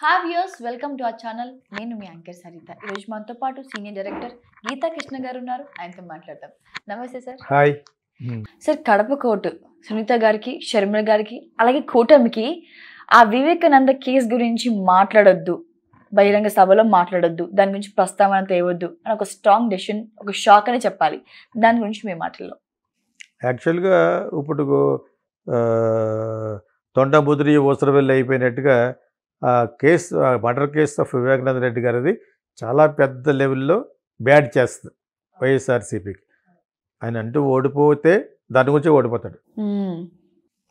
Hi viewers, welcome to our channel. నేను మీ anchor Saritha. ఈరోజు మనతో పాటు సీనియర్ డైరెక్టర్ గీతా కృష్ణ గారు ఉన్నారు. ఆయనతో మాట్లాడతాం. నమస్తే sir. Hi sir, Kadapa court Sunitha గారికి, షర్మిల గారికి, అలాగే కూటమికి ఆ వివేకానంద కేసు గురించి మాట్లాడొద్దు, బహిరంగ సభలో మాట్లాడొద్దు, దాని గురించి ప్రస్తావన తేవద్దు అని ఒక స్ట్రాంగ్ డెసిషన్, ఒక షాక్ అని చెప్పాలి. దాని గురించి మీ మాటల్లో. యాక్చువల్గా ఇప్పుడు తొండముదిరి ఊసరవెల్లి అయిపోయినట్టుగా ఆ case, murder case of Vivekananda Reddy గారిది చాలా పెద్ద లెవెల్లో బ్యాడ్ చేస్తుంది వైఎస్ఆర్సీపీకి. ఆయన అంటూ ఓడిపోతే దాని గురించి ఓడిపోతాడు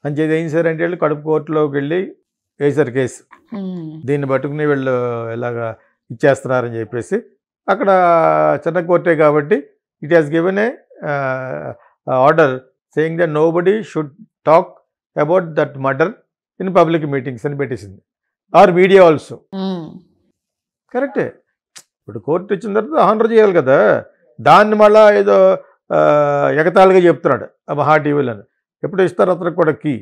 అని చెప్పి ఏం సార్ అంటే వెళ్ళి కడుపు కోర్టులోకి వెళ్ళి వేసారు కేసు. దీన్ని పట్టుకుని వీళ్ళు ఇలాగా ఇచ్చేస్తున్నారని చెప్పేసి అక్కడ చిన్న కోర్టే కాబట్టి it has given a order saying that nobody should talk about that murder in public meetings అని పెట్టేసింది, ఆర్ మీడియా ఆల్సో. కరెక్టే. ఇప్పుడు కోర్టు ఇచ్చిన తర్వాత హానర్ చేయాలి కదా, దాన్ని మళ్ళీ ఏదో ఎగతాళిగా చెప్తున్నాడు ఆ మహా టీవీలో. ఎప్పుడు ఇస్తారు అతనికి కూడా కీ.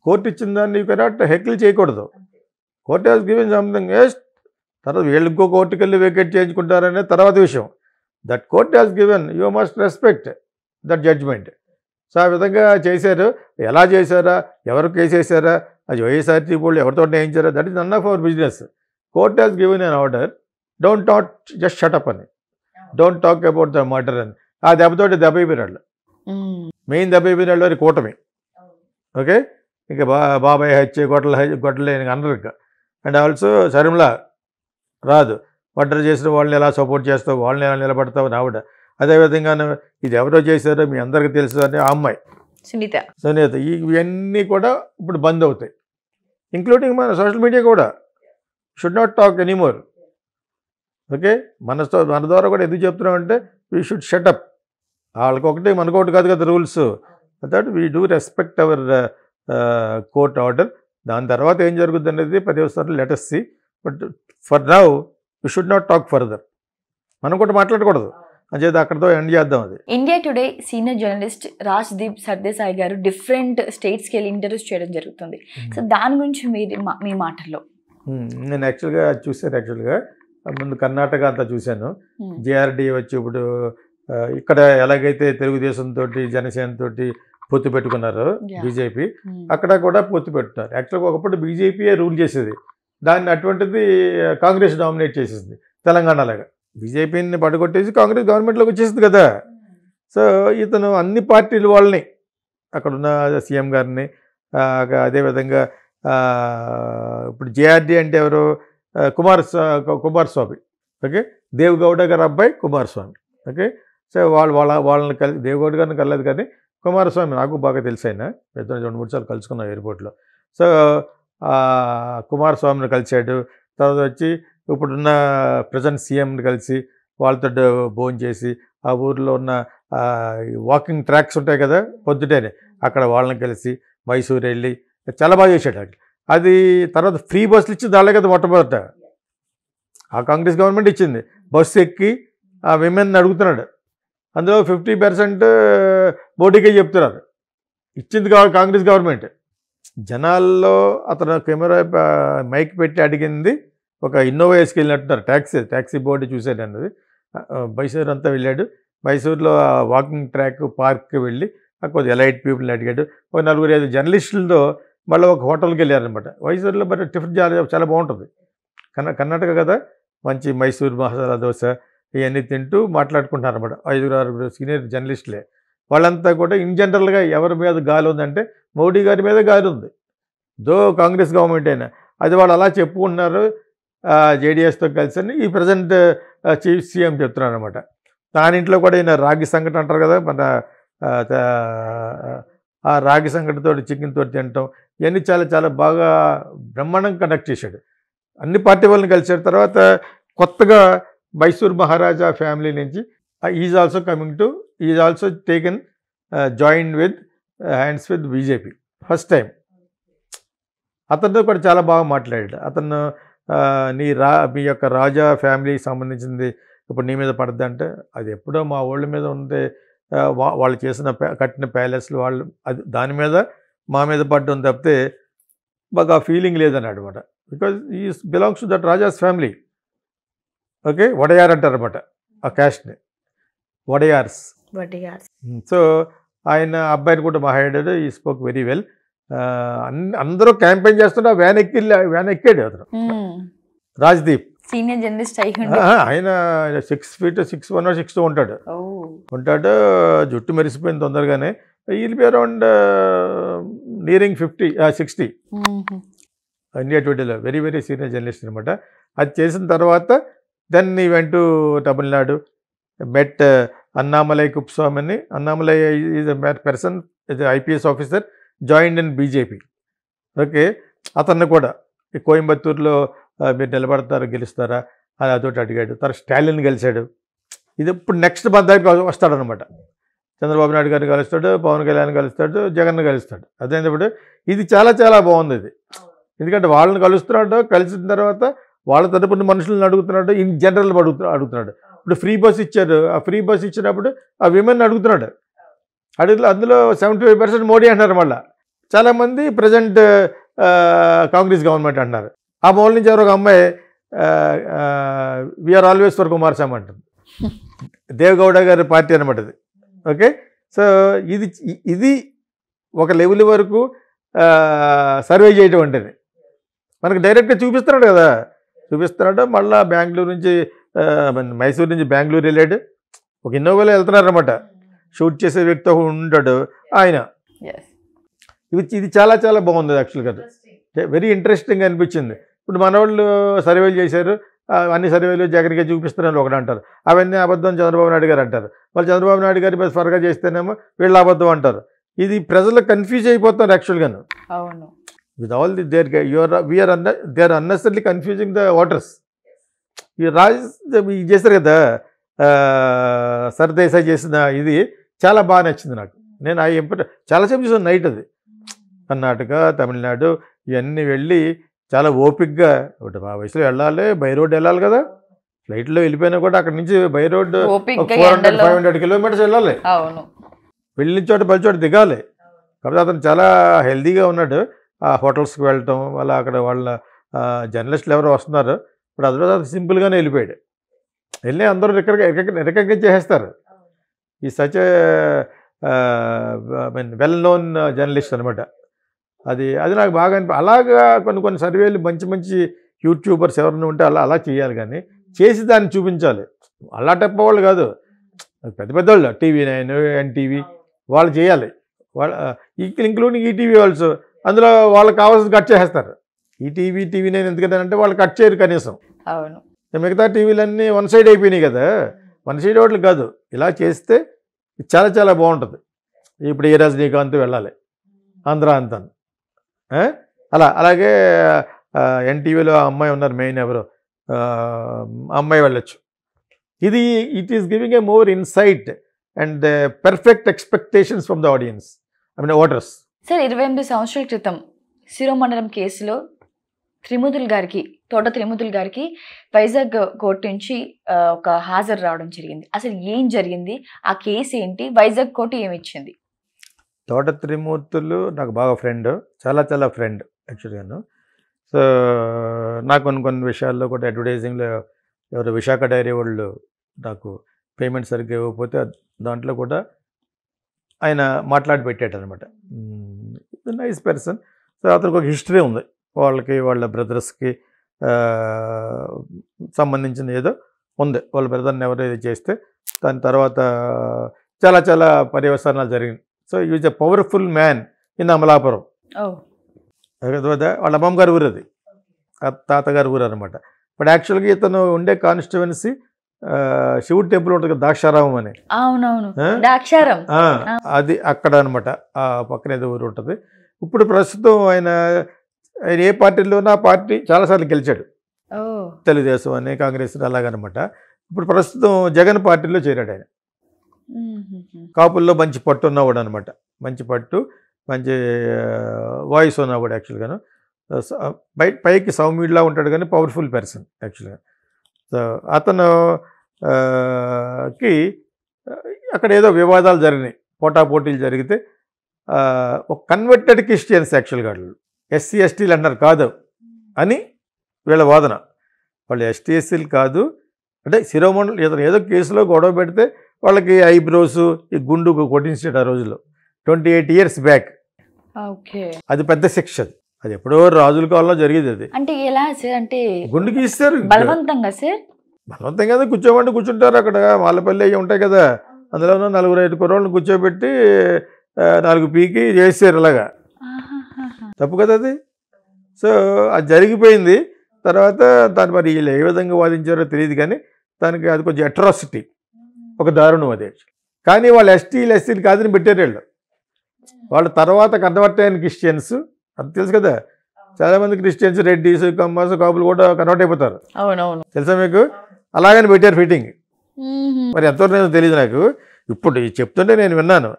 కోర్టు ఇచ్చిన దాన్ని యూ కెనాట్ హెక్కిల్ చేయకూడదు. Court has given something yes. తర్వాత వీళ్ళు ఇంకో కోర్టుకి వెళ్ళి వేకేట్ చేయించుకుంటారనే తర్వాత విషయం. That court has given, you must respect that judgment. So ఆ విధంగా చేశారు. ఎలా చేశారా, ఎవరు కేసు వేసారా, అది వైఎస్ఆర్సీ వాళ్ళు ఎవరితో వేయించారా, that is none of our business. Court has given an order, don't talk, just shut up అని, don't talk about the murder అని. ఆ దెబ్బతోటి దెబ్బయిపోయినాళ్ళు, మెయిన్ దెబ్బయిపోయినాళ్ళు అని కూటమి. ఓకే, ఇంకా బాబాయ్ హత్య, గొడ్డలే అనరు ఇంకా. అండ్ ఆల్సో షర్మిల రాదు, మర్డర్ చేసిన వాళ్ళని ఎలా సపోర్ట్ చేస్తావు, వాళ్ళని ఎలా నిలబడతావు నావిడ. అదేవిధంగా ఇది ఎవరో చేశారో మీ అందరికీ తెలుసు అని ఆ అమ్మాయి సునీత. ఇవన్నీ కూడా ఇప్పుడు బంద్ అవుతాయి, ఇంక్లూడింగ్ మన సోషల్ మీడియా కూడా. Should not talk anymore. Okay, మన ద్వారా కూడా ఎందుకు చెప్తున్నామంటే వీ షుడ్ షటప్. వాళ్ళకొకటి మనకొకటి కాదు కదా rules. That we do respect our court order. దాని తర్వాత ఏం జరుగుతుంది అనేది 10 సార్లు let us see. But for now we should not talk further. మనం కూడా మాట్లాడకూడదు అని చెప్పి అక్కడితో ఎండ్ చేద్దాం. అది India Today senior journalist Rajdeep Sardesai గారు డిఫరెంట్ స్టేట్స్కి వెళ్ళి ఇంటర్వ్యూస్ చేయడం జరుగుతుంది. సో దాని గురించి మీ మాటల్లో. నేను యాక్చువల్గా చూశాను. యాక్చువల్గా ముందు కర్ణాటక అంతా చూశాను. జేఆర్డీ వచ్చి ఇప్పుడు ఇక్కడ ఎలాగైతే తెలుగుదేశంతో జనసేనతో పొత్తు పెట్టుకున్నారు బీజేపీ, అక్కడ కూడా పొత్తు పెట్టున్నారు. యాక్చువల్గా ఒకప్పుడు బీజేపీయే రూల్ చేసేది, దాన్ని అటువంటిది కాంగ్రెస్ డామినేట్ చేసేసింది తెలంగాణలాగా. బీజేపీని పడగొట్టేసి కాంగ్రెస్ గవర్నమెంట్లోకి వచ్చేసింది కదా. సో ఇతను అన్ని పార్టీల వాళ్ళని, అక్కడున్న సీఎం గారిని, అదేవిధంగా ఇప్పుడు జేఆర్డీ అంటే ఎవరు, కుమారస్వామి. ఓకే, దేవగౌడ గారి అబ్బాయి కుమారస్వామి. ఓకే, సో వాళ్ళని దేవగౌడ గారిని కలలేదు కానీ కుమారస్వామి నాకు బాగా తెలుసు. ఆయన 2-3 సార్లు కలుసుకున్నాం ఎయిర్పోర్ట్లో. సో కుమారస్వామిని కలిశాడు. తర్వాత వచ్చి ఇప్పుడున్న ప్రజెంట్ సీఎంని కలిసి వాళ్ళతో భోజనం చేసి ఆ ఊర్లో ఉన్న వాకింగ్ ట్రాక్స్ ఉంటాయి కదా పొద్దుటేనే, అక్కడ వాళ్ళని కలిసి మైసూరు వెళ్ళి చాలా బాగా చేశాడు. అది తర్వాత ఫ్రీ బస్సులు ఇచ్చింది వాళ్ళే కదా మొట్టమొదట, ఆ కాంగ్రెస్ గవర్నమెంట్ ఇచ్చింది. బస్సు ఎక్కి ఆ విమెన్ అడుగుతున్నాడు, అందులో 50% మోడీకే చెప్తున్నారు. ఇచ్చింది కాంగ్రెస్ గవర్నమెంట్. జనాల్లో అతను కెమెరా మైక్ పెట్టి అడిగింది ఒక ఇన్నోవా వేసుకెళ్ళినట్టున్నారు. ట్యాక్సీ బోర్డు చూశాడు అన్నది. మైసూరు అంతా వెళ్ళాడు. మైసూరులో వాకింగ్ ట్రాక్ పార్క్కి వెళ్ళి కొద్దిగా ఎలైట్ పీపుల్ని అడిగాడు. ఒక 4-5 జర్నలిస్టులతో మళ్ళీ ఒక హోటల్కి వెళ్ళారనమాట మైసూరులో. బట్ టిఫిన్ చాలా బాగుంటుంది. కర్ణాటక కదా, మంచి మైసూరు మసాలా దోశ ఇవన్నీ తింటూ మాట్లాడుకుంటున్నారు అనమాట. 5-6 సీనియర్ జర్నలిస్టులే. వాళ్ళంతా కూడా ఇన్ జనరల్గా ఎవరి మీద గాలి ఉందంటే మోడీ గారి మీద గాలి ఉంది, దో కాంగ్రెస్ గవర్నమెంట్ అయినా. అది వాళ్ళు అలా చెప్పుకుంటున్నారు జేడీఎస్తో కలిసి అని ఈ ప్రజెంట్ చీఫ్ సీఎం చెప్తున్నారు అనమాట. దాని ఇంట్లో కూడా ఈయన రాగి సంగటి అంటారు కదా, మన ఆ రాగి సంగటితో చికెన్ తోటి తినటం ఇవన్నీ చాలా చాలా బాగా బ్రహ్మాండంగా కండక్ట్ చేశాడు. అన్ని పార్టీ వాళ్ళని కలిసాడు. తర్వాత కొత్తగా మైసూర్ మహారాజా ఫ్యామిలీ నుంచి is also coming to, is also taken join with hands with BJP first time. అతనితో కూడా చాలా బాగా మాట్లాడాడు. అతను మీ యొక్క రాజా ఫ్యామిలీకి సంబంధించింది ఇప్పుడు నీ మీద పడద్దు అంటే, అది ఎప్పుడో మా ఊళ్ళ మీద ఉంటే వాళ్ళు కట్టిన ప్యాలెస్లు వాళ్ళు, అది దాని మీద మా మీద పడ్డం తప్పితే మాకు ఆ ఫీలింగ్ లేదన్నాడు అనమాట. Because he belongs to that Raja's family. Okay, Wadiyar అంటారు అనమాట ఆ క్యాస్ట్ని, వడయార్స్. సో ఆయన అబ్బాయిని కూడా మాట్లాడాడు, ఈ స్పోక్ వెరీ వెల్. అందరూ క్యాంపెయిన్ చేస్తుంటే వ్యాన్ ఎక్కాడు అతను, రాజ్దీప్. సీనియర్ జర్నలిస్ట్ ఆయన 6 feet 6'1" or 6'2" ఉంటాడు. జుట్టు మెరిసిపోయింది తొందరగానే. Will be around nearing 60 India టుడేలో. వెరీ వెరీ సీనియర్ జర్నలిస్ట్ అనమాట. అది చేసిన తర్వాత then he went to Tamil Nadu, met Annamalai Kuppuswamy. Annamalai is a person, is IPS officer, joined in BJP. Okay, అతన్ని కూడా ఈ కోయంబత్తూరులో మీరు నిలబడతారా, గెలుస్తారా అని అదొకటి అడిగాడు. తర్వాత స్టాలిన్ కలిశాడు. ఇది ఇప్పుడు నెక్స్ట్ మంత్ వస్తాడనమాట. చంద్రబాబు నాయుడు గారిని కలుస్తాడు, పవన్ కళ్యాణ్ కలుస్తాడు, జగన్ కలుస్తాడు. అదేంటప్పుడు ఇది చాలా చాలా బాగుంది ఇది. ఎందుకంటే వాళ్ళని కలుస్తున్నాడు, కలిసిన తర్వాత వాళ్ళ తరపున మనుషులను అడుగుతున్నాడు, ఇన్ జనరల్ అడుగుతున్నాడు. ఇప్పుడు ఫ్రీ బస్ ఇచ్చారు, ఆ ఫ్రీ బస్ ఇచ్చినప్పుడు ఆ విమెన్ అడుగుతున్నాడు. అందులో 75% మోడీ అంటున్నారు. మళ్ళీ చాలామంది ప్రజెంట్ కాంగ్రెస్ గవర్నమెంట్ అంటున్నారు. ఆ మూల నుంచి ఎవరో ఒక అమ్మాయి వీఆర్ ఆల్వేస్ ఫర్ కుమారస్వామి అంటుంది. దేవగౌడ గారి పార్టీ అనమాట ఇది. ఓకే, సో ఇది ఒక లెవెల్ వరకు సర్వే చేయటం అంటే మనకు డైరెక్ట్గా చూపిస్తున్నాడు కదా, చూపిస్తున్నాడు. మళ్ళీ బెంగళూరు నుంచి మైసూరు నుంచి బెంగళూరు వెళ్ళాడు. ఒక ఇన్నోవాలో వెళ్తున్నారనమాట. షూట్ చేసే వ్యక్తి ఉంటాడు ఆయన. ఇది చాలా చాలా బాగుంది యాక్చువల్గా, వెరీ ఇంట్రెస్టింగ్ అనిపించింది. ఇప్పుడు మన వాళ్ళు సర్వేలు చేశారు, అన్ని సర్వేలు జగన్గా చూపిస్తున్నారని ఒకటి అంటారు. అవన్నీ అబద్ధం చంద్రబాబు నాయుడు గారు అంటారు. వాళ్ళు చంద్రబాబు నాయుడు గారి మీద ఫర్గా చేస్తేనేమో వీళ్ళు అబద్ధం అంటారు. ఇది ప్రజలు కన్ఫ్యూజ్ అయిపోతున్నారు యాక్చువల్గాను. అవును, with all the they are unnecessary confusing the voters. ఈ చేశారు కదా సర్దేశాయ్ చేసిన, ఇది చాలా బాగా నచ్చింది నాకు. నేను చాలాసేపు చూసాను నైట్. అది కర్ణాటక, తమిళనాడు ఇవన్నీ వెళ్ళి చాలా ఓపిక్గా, ఒకటి మా వయసులో వెళ్ళాలి, బై రోడ్ వెళ్ళాలి కదా. ఫ్లైట్లో వెళ్ళిపోయినా కూడా అక్కడి నుంచి బై రోడ్ 400-500 kilometers వెళ్ళాలి. వెళ్ళిన చోట పది చోట దిగాలి. కాబట్టి అతను చాలా హెల్దీగా ఉన్నాడు. ఆ హోటల్స్కి వెళ్ళటం వల్ల అక్కడ వాళ్ళ జర్నలిస్టులు ఎవరో వస్తున్నారు. ఇప్పుడు అదొక సింపుల్గానే వెళ్ళిపోయాడు. వెళ్ళి అందరూ రికగ్నైజ్ చేసేస్తారు. ఈ సచ్ వెల్ నోన్ జర్నలిస్ట్ అనమాట. అది నాకు బాగా అలాగా కొన్ని సర్వేలు మంచి మంచి యూట్యూబర్స్ ఎవరైనా ఉంటే అలా చేయాలి, కానీ చేసి దాన్ని చూపించాలి. అలా టెప్ప వాళ్ళు కాదు, పెద్ద పెద్దవాళ్ళు, TV9, NTV వాళ్ళు చేయాలి. Including ETV also. అందులో వాళ్ళకి కావాల్సింది కట్ చేసేస్తారు. ఈటీవీ, TV9 ఎందుకంటే వాళ్ళు కట్ చేయరు కనీసం. అవును, మిగతా టీవీలన్నీ వన్ సైడ్ అయిపోయినాయి కదా. వన్ సైడ్ ఒకటి కాదు, ఇలా చేస్తే చాలా చాలా బాగుంటుంది. ఇప్పుడు ఏ రజనీకాంత్ వెళ్ళాలి ఆంధ్ర అంతా, అలాగే NTVలో అమ్మాయి ఉన్నారు మెయిన్, ఎవరు అమ్మాయి వెళ్ళొచ్చు. It is giving a more insight and perfect expectations from the audience, voters. Sir, 28 సంవత్సరాల క్రితం శిరోమండలం కేసులో తోట త్రిమూర్తులు గారికి వైజాగ్ కోర్టు నుంచి ఒక హాజరు రావడం జరిగింది. అసలు ఏం జరిగింది, ఆ కేసు ఏంటి, వైజాగ్ కోర్టు ఏమి ఇచ్చింది? తోట త్రిమూర్తులు నాకు బాగా ఫ్రెండ్, చాలా చాలా ఫ్రెండ్ యాక్చువల్గాను. సో నాకు కొన్ని విషయాల్లో కూడా అడ్వర్టైజింగ్లో ఎవరు విశాఖ డైరీ వాళ్ళు నాకు పేమెంట్ సరిగ్గా ఇవ్వకపోతే దాంట్లో కూడా ఆయన మాట్లాడి పెట్టాడు అనమాట. Nice person. సో అతనికి ఒక హిస్టరీ ఉంది, వాళ్ళ బ్రదర్స్కి సంబంధించిన ఏదో ఉంది. వాళ్ళ బ్రదర్ని ఎవరైతే చేస్తే దాని తర్వాత చాలా చాలా పర్యవసానాలు జరిగింది. So is a powerful man in Amalapuram. వాళ్ళ అమ్మమ్మ గారి ఊరు, అది తాతగారి ఊరు అనమాట. బట్ యాక్చువల్గా ఇతను ఉండే కాన్స్టిట్యువెన్సీ శివుడు టెంపుల్ ఉంటుంది కదా, ద్రాక్షారామం అని. అది అక్కడ అనమాట, ఆ పక్కన ఏదో ఊరు ఉంటుంది. ఇప్పుడు ప్రస్తుతం ఆయన ఏ పార్టీలోనూ ఆ పార్టీ చాలాసార్లు గెలిచాడు, తెలుగుదేశం అని, కాంగ్రెస్ అలాగనమాట. ఇప్పుడు ప్రస్తుతం జగన్ పార్టీలో చేరాడు ఆయన. కాపుల్లో మంచి పట్టు ఉన్నవాడు అనమాట, మంచి పట్టు, మంచి వాయిస్ ఉన్నవాడు యాక్చువల్గాను. పైకి సౌమ్యుడిలా ఉంటాడు కానీ పవర్ఫుల్ పర్సన్ యాక్చువల్గా. సో అతను కి అక్కడ ఏదో వివాదాలు జరిగినాయి, పోటాపోటీలు జరిగితే ఒక కన్వర్టెడ్ క్రిస్టియన్స్ యాక్చువల్గా ఎస్సీ ఎస్టీలు అన్నారు కాదు అని వీళ్ళ వాదన. వాళ్ళు ఎస్టీ ఎస్సీలు కాదు అంటే శిరోమండలం ఏదో కేసులో గొడవ పెడితే వాళ్ళకి ఐబ్రోస్ ఈ గుండు కొట్టించాడు ఆ రోజుల్లో 28 years బ్యాక్. ఓకే. అది పెద్ద శిక్ష. అది ఎప్పుడో రాజుల కాలంలో జరిగేది. అది అంటే ఎలా సార్? అంటే గుండుకి ఇస్తారు బలవంతంగా సార్? బలవంతం కదా, కూర్చోమంటే కూర్చుంటారు. అక్కడ వాళ్ళపల్లి అవి ఉంటాయి కదా, అందులోనూ 4-5 కుర్రోళ్ళని కూర్చోబెట్టి 4 పీకి చేసారు అలాగా. తప్పు కదా అది. సో అది జరిగిపోయింది. తర్వాత దాని మరి వీళ్ళు ఏ విధంగా వాదించారో తెలియదు కానీ దానికి అది కొంచెం అట్రాసిటీ, ఒక దారుణం అది. కానీ వాళ్ళు ఎస్టీలు ఎస్సీలు కాదని పెట్టారు వాళ్ళు తర్వాత కన్వర్ట్ అయిన క్రిస్టియన్స్, అది తెలుసు కదా, చాలామంది క్రిస్టియన్స్ రెడ్డిస్ కమ్మస్ కాపులు కూడా కన్వర్ట్ అయిపోతారు. అవునవును, తెలుసా మీకు? అలాగని పెట్టారు ఫిట్టింగ్. మరి ఎంతవరకు నేను తెలియదు నాకు. ఇప్పుడు చెప్తుంటే నేను విన్నాను.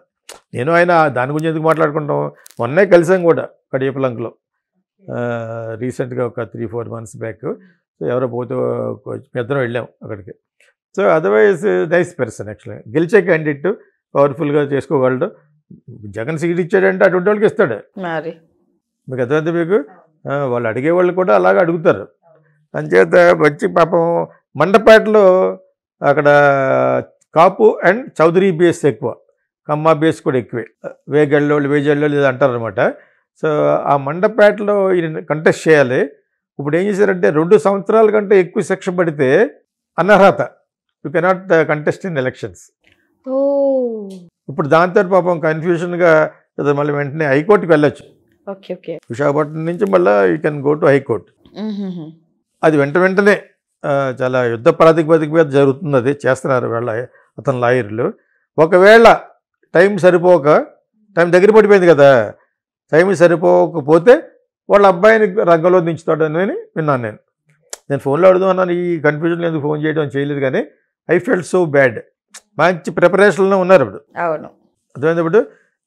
నేను ఆయన దాని గురించి ఎందుకు మాట్లాడుకుంటాం, మొన్నే కలిసాం కూడా కడియపలంకలో రీసెంట్గా ఒక 3-4 months బ్యాక్. సో ఎవరో పోతే పెద్దరం వెళ్ళాం అక్కడికి. సో అదర్వైజ్ నైస్ పర్సన్ యాక్చువల్గా. గెలిచే క్యాండిడేట్, పవర్ఫుల్గా చేసుకోగలడు. జగన్ సీట్ ఇచ్చాడంటే అటువంటి వాళ్ళకి ఇస్తాడు. మరి మీకు అర్థమైతే మీకు వాళ్ళు అడిగేవాళ్ళు కూడా అలాగే అడుగుతారు. అంచేత వచ్చి పాపం మండపేటలో అక్కడ కాపు అండ్ చౌదరి బేస్ ఎక్కువ, కమ్మ బేస్ కూడా ఎక్కువే, వేజళ్ళోళ్ళు ఇది అంటారు అనమాట. సో ఆ మండపేటలో ఈయన కంటెస్ట్ చేయాలి. ఇప్పుడు ఏం చేశారంటే 2 సంవత్సరాల కంటే ఎక్కువ శిక్ష పడితే అనర్హత, you cannot contest in elections. ఇప్పుడు దాంతో పాపం కన్ఫ్యూషన్గా మళ్ళీ వెంటనే హైకోర్టుకి వెళ్ళొచ్చు. Okay okay. విశాఖపట్నం నుంచి మళ్ళీ you can go to high court. అది వెంటనే చాలా యుద్ధ ప్రాతిపదిక మీద జరుగుతుంది. అది చేస్తున్నారు వాళ్ళ అతని లాయర్లు. ఒకవేళ టైం దగ్గర పడిపోయింది కదా, టైం సరిపోకపోతే వాళ్ళ అబ్బాయిని రంగంలో దించుతాడని విన్నాను. నేను ఫోన్లో అడుగుదాం అన్నాను, ఈ కన్ఫ్యూజన్లో ఎందుకు ఫోన్ చేయడం చేయలేదు. కానీ ఐ ఫెల్ట్ సో బ్యాడ్. మంచి ప్రిపరేషన్లో ఉన్నారు ఇప్పుడు. అవును, అర్థమైంది ఇప్పుడు.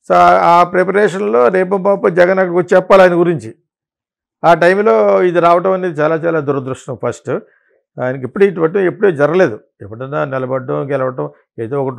సో ఆ ప్రిపరేషన్లో రేపు పాప జగన్ అక్కడికి వచ్చి చెప్పాలి ఆయన గురించి. ఆ టైంలో ఇది రావడం అనేది చాలా చాలా దురదృష్టం. ఫస్ట్ ఆయనకి ఎప్పుడూ జరగలేదు. ఎప్పుడన్నా నిలబడడం గెలవడం ఏదో ఒకటి